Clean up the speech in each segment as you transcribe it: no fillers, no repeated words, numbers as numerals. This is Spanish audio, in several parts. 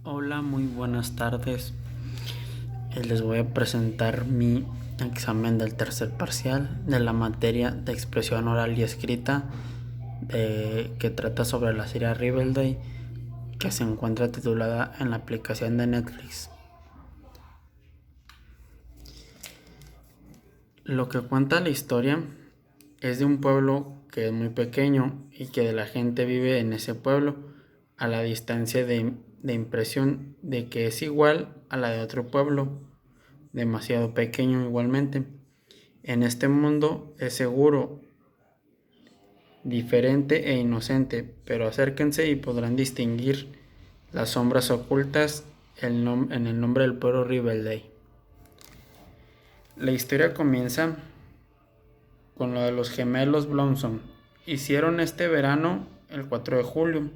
Hola, muy buenas tardes. Les voy a presentar mi examen del tercer parcial de la materia de expresión oral y escrita que trata sobre la serie Riverdale, que se encuentra titulada en la aplicación de Netflix. Lo que cuenta la historia es de un pueblo que es muy pequeño y que la gente vive en ese pueblo a la distancia de impresión de que es igual a la de otro pueblo, demasiado pequeño igualmente. En este mundo es seguro, diferente e inocente, pero acérquense y podrán distinguir las sombras ocultas en el nombre del pueblo Riverdale. La historia comienza con lo de los gemelos Blossom. Hicieron este verano el 4 de julio.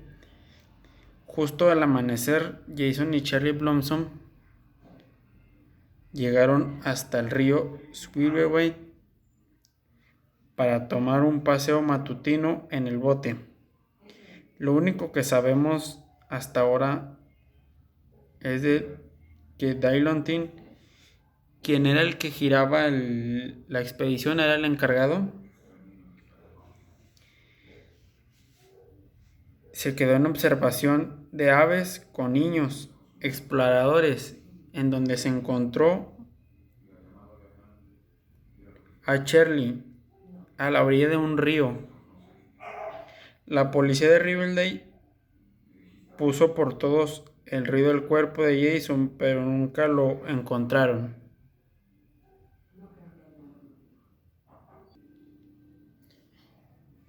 Justo al amanecer, Jason y Charlie Blossom llegaron hasta el río Swirleway para tomar un paseo matutino en el bote. Lo único que sabemos hasta ahora es de que Dylantin, quien era el que giraba la expedición, era el encargado, se quedó en observación de aves con niños exploradores, en donde se encontró a Charlie a la orilla de un río. La policía de Riverdale puso por todos el ruido del cuerpo de Jason, pero nunca lo encontraron.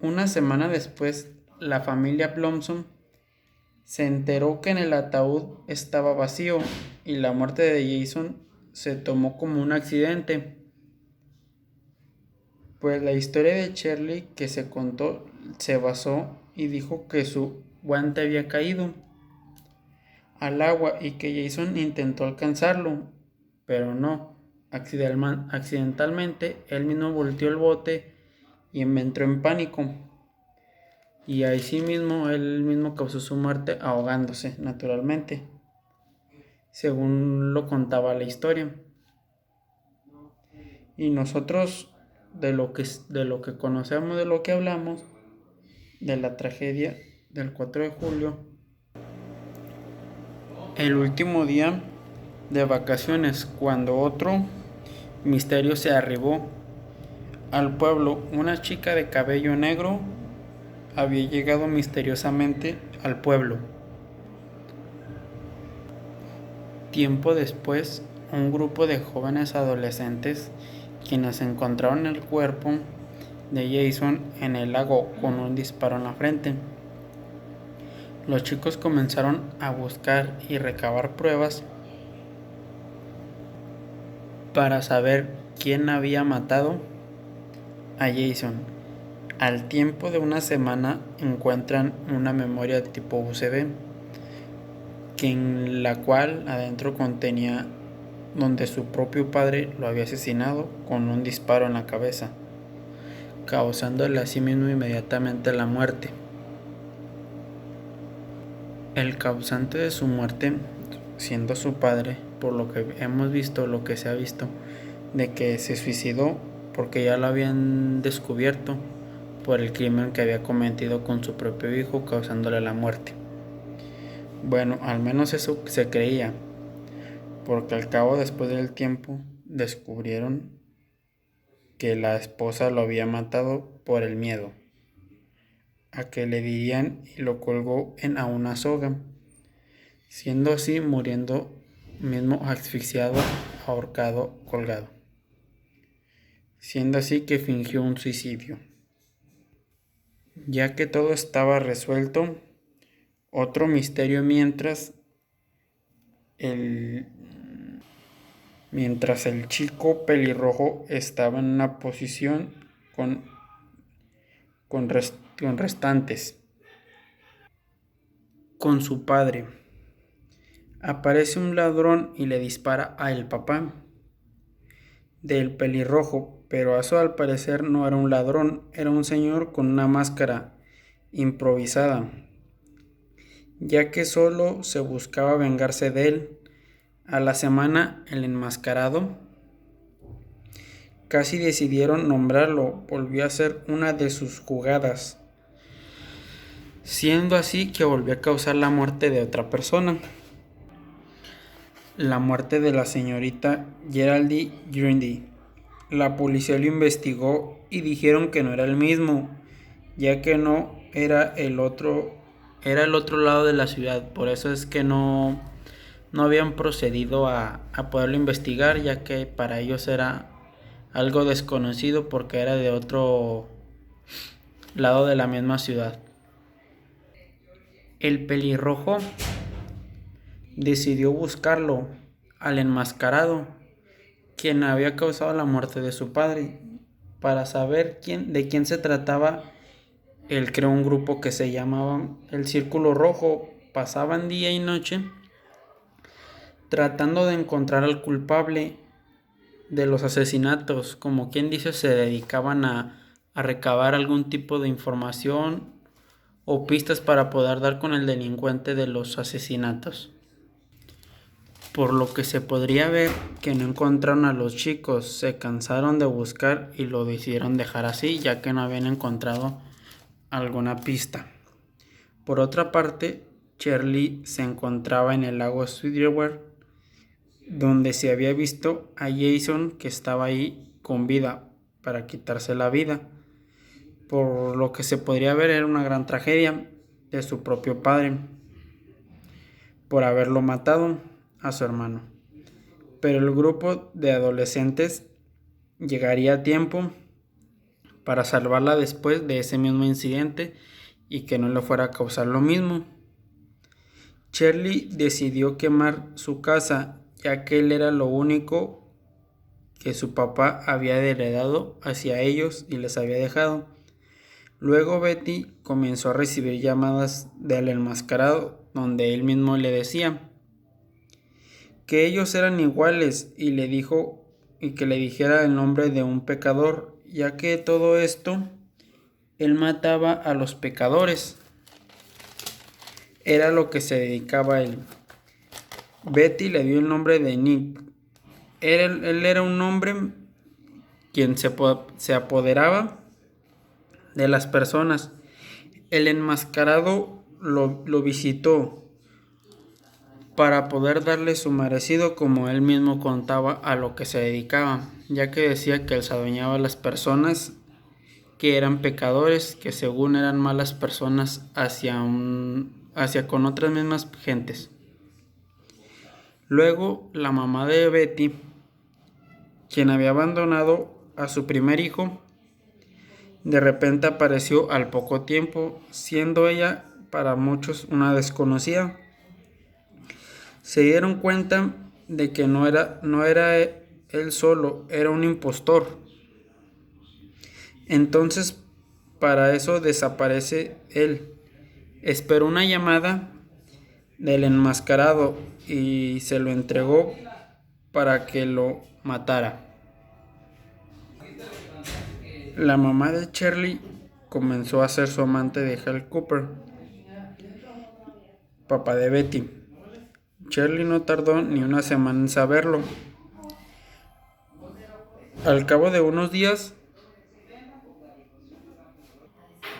Una semana después, la familia Blossom se enteró que en el ataúd estaba vacío y la muerte de Jason se tomó como un accidente, pues la historia de Charlie que se contó se basó y dijo que su guante había caído al agua y que Jason intentó alcanzarlo, pero no. Accidentalmente, él mismo volteó el bote y entró en pánico. Y así mismo, él mismo causó su muerte ahogándose, naturalmente, según lo contaba la historia. Y nosotros, de lo que conocemos, de lo que hablamos, de la tragedia del 4 de julio, el último día de vacaciones, cuando otro misterio se arribó al pueblo. Una chica de cabello negro había llegado misteriosamente al pueblo. Tiempo después, un grupo de jóvenes adolescentes, quienes encontraron el cuerpo de Jason en el lago con un disparo en la frente. Los chicos comenzaron a buscar y recabar pruebas para saber quién había matado a Jason. Al tiempo de una semana encuentran una memoria tipo USB, que en la cual adentro contenía donde su propio padre lo había asesinado con un disparo en la cabeza, causándole a sí mismo inmediatamente la muerte. El causante de su muerte, siendo su padre, por lo que hemos visto, lo que se ha visto, de que se suicidó porque ya lo habían descubierto por el crimen que había cometido con su propio hijo, causándole la muerte. Bueno, al menos eso se creía, porque al cabo después del tiempo descubrieron que la esposa lo había matado por el miedo a que le dirían y lo colgó a una soga, siendo así muriendo mismo asfixiado, ahorcado, colgado, siendo así que fingió un suicidio. Ya que todo estaba resuelto, otro misterio el, mientras el chico pelirrojo estaba en una posición con, con restantes, con su padre. Aparece un ladrón y le dispara a el papá del pelirrojo, pero eso al parecer no era un ladrón, era un señor con una máscara improvisada ya que solo se buscaba vengarse de él. A la semana, el enmascarado casi decidieron nombrarlo, volvió a ser una de sus jugadas, siendo así que volvió a causar la muerte de otra persona, la muerte de la señorita Geraldine Grundy. La policía lo investigó y dijeron que no era el mismo, ya que no era el otro lado de la ciudad. Por eso es que no habían procedido a poderlo investigar, ya que para ellos era algo desconocido porque era de otro lado de la misma ciudad. El pelirrojo decidió buscarlo al enmascarado, quien había causado la muerte de su padre. Para saber de quién se trataba, él creó un grupo que se llamaba el Círculo Rojo. Pasaban día y noche tratando de encontrar al culpable de los asesinatos. Como quien dice, se dedicaban a recabar algún tipo de información o pistas para poder dar con el delincuente de los asesinatos. Por lo que se podría ver que no encontraron a los chicos, se cansaron de buscar y lo decidieron dejar así, ya que no habían encontrado alguna pista. Por otra parte, Shirley se encontraba en el lago Sweetwater, donde se había visto a Jason que estaba ahí con vida para quitarse la vida. Por lo que se podría ver era una gran tragedia de su propio padre por haberlo matado a su hermano. Pero el grupo de adolescentes llegaría a tiempo para salvarla después de ese mismo incidente y que no le fuera a causar lo mismo. Shirley decidió quemar su casa, ya que él era lo único que su papá había heredado hacia ellos y les había dejado. Luego Betty comenzó a recibir llamadas del enmascarado, donde él mismo le decía que ellos eran iguales y le dijo que le dijera el nombre de un pecador, ya que todo esto él mataba a los pecadores. Era lo que se dedicaba a él. Betty le dio el nombre de Nick. Él era un hombre quien se apoderaba de las personas. El enmascarado lo visitó para poder darle su merecido, como él mismo contaba a lo que se dedicaba, ya que decía que él se adueñaba a las personas que eran pecadores, que según eran malas personas hacia con otras mismas gentes. Luego la mamá de Betty, quien había abandonado a su primer hijo, de repente apareció al poco tiempo, siendo ella para muchos una desconocida. Se dieron cuenta de que no era él solo, era un impostor. Entonces, para eso desaparece él. Esperó una llamada del enmascarado y se lo entregó para que lo matara. La mamá de Shirley comenzó a ser su amante de Hal Cooper, papá de Betty. Shirley no tardó ni una semana en saberlo. Al cabo de unos días,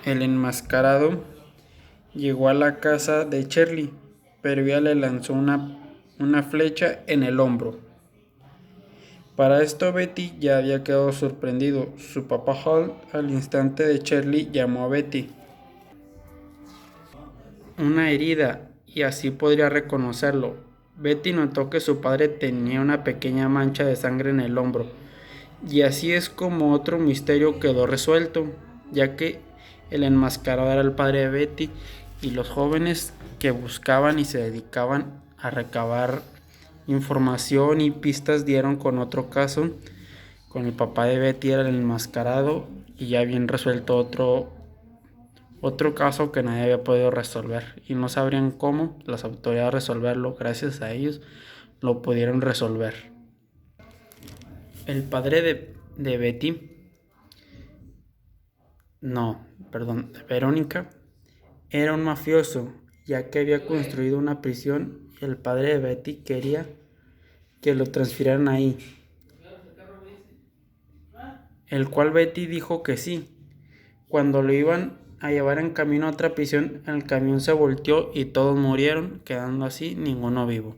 el enmascarado llegó a la casa de Shirley, pero ella le lanzó una flecha en el hombro. Para esto Betty ya había quedado sorprendido. Su papá Hal, al instante de Shirley, llamó a Betty. Una herida, y así podría reconocerlo. Betty notó que su padre tenía una pequeña mancha de sangre en el hombro, y así es como otro misterio quedó resuelto, ya que el enmascarado era el padre de Betty, y los jóvenes que buscaban y se dedicaban a recabar información y pistas dieron con otro caso. Con el papá de Betty era el enmascarado y ya habían resuelto otro caso que nadie había podido resolver y no sabrían cómo las autoridades resolverlo. Gracias a ellos lo pudieron resolver. El padre de Verónica, era un mafioso ya que había construido una prisión y el padre de Betty quería que lo transfirieran ahí, el cual Betty dijo que sí. Cuando lo iban a llevar en camino a otra prisión, el camión se volteó y todos murieron, quedando así ninguno vivo.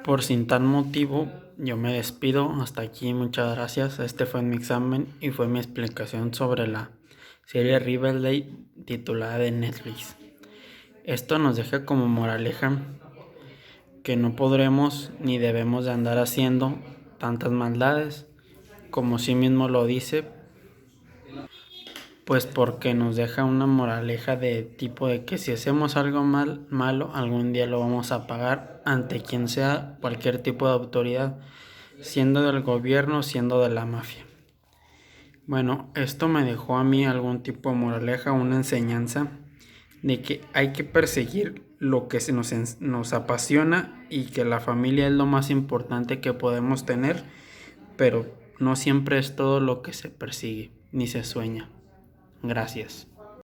Por sin tal motivo, yo me despido. Hasta aquí, muchas gracias. Este fue mi examen y fue mi explicación sobre la serie Riverdale titulada de Netflix. Esto nos deja como moraleja que no podremos ni debemos de andar haciendo tantas maldades, como sí mismo lo dice, pues porque nos deja una moraleja de tipo de que si hacemos algo malo, algún día lo vamos a pagar ante quien sea, cualquier tipo de autoridad, siendo del gobierno, siendo de la mafia. Bueno, esto me dejó a mí algún tipo de moraleja, una enseñanza de que hay que perseguir lo que nos apasiona y que la familia es lo más importante que podemos tener, pero no siempre es todo lo que se persigue ni se sueña. Gracias.